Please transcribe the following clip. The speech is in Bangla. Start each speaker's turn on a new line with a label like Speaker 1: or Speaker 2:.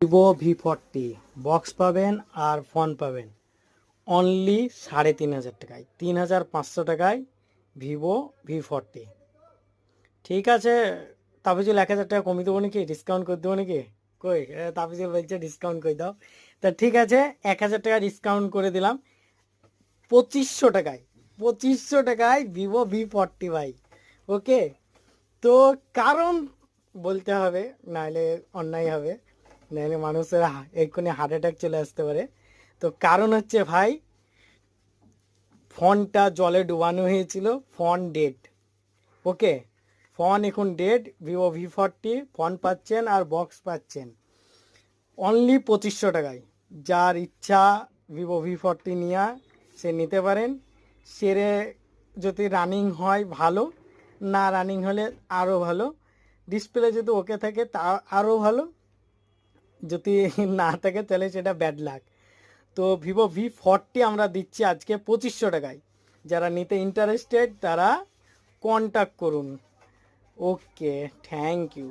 Speaker 1: ভিভো V40 বক্স পাবেন আর ফোন পাবেন অনলি 3,500 টাকায়, 3,500 টাকায় ভিভো V40। ঠিক আছে তাবিজুল, 1,000 টাকা কমিয়ে দেবো নাকি, ডিসকাউন্ট করে দেবো নাকি? কই তাবিজুল বলছে ডিসকাউন্ট করে দাও। তা ঠিক আছে 1,000 টাকা ডিসকাউন্ট করে দিলাম, 2,500 টাকায়, 2,500 টাকায় ভিভো V40 ভাই। ওকে, তো কারণ বলতে হবে, নাহলে অন্যায় হবে, নাহলে মানুষের এক্ষুনি হার্ট অ্যাটাক চলে আসতে পারে। তো কারণ হচ্ছে ভাই, ফোনটা জলে ডুবানো হয়েছিল, ফোন ডেড। ওকে, ফোন এখন ডেড। ভিভো V40 ফোন পাচ্ছেন আর বক্স পাচ্ছেন অনলি 2,500 টাকায়। যার ইচ্ছা ভিভো V40 নিয়ে সে নিতে পারেন। সেরে যদি রানিং হয় ভালো, না রানিং হলে আরও ভালো, ডিসপ্লে যদি ওকে থাকে তা আরও ভালো, যদি না থাকে তাহলে সেটা ব্যাড লাক। তো ভিভো V40 আমরা দিচ্ছি আজকে 2,500 টাকায়। যারা নিতে ইন্টারেস্টেড তারা কন্ট্যাক্ট করুন। ওকে, থ্যাংক ইউ।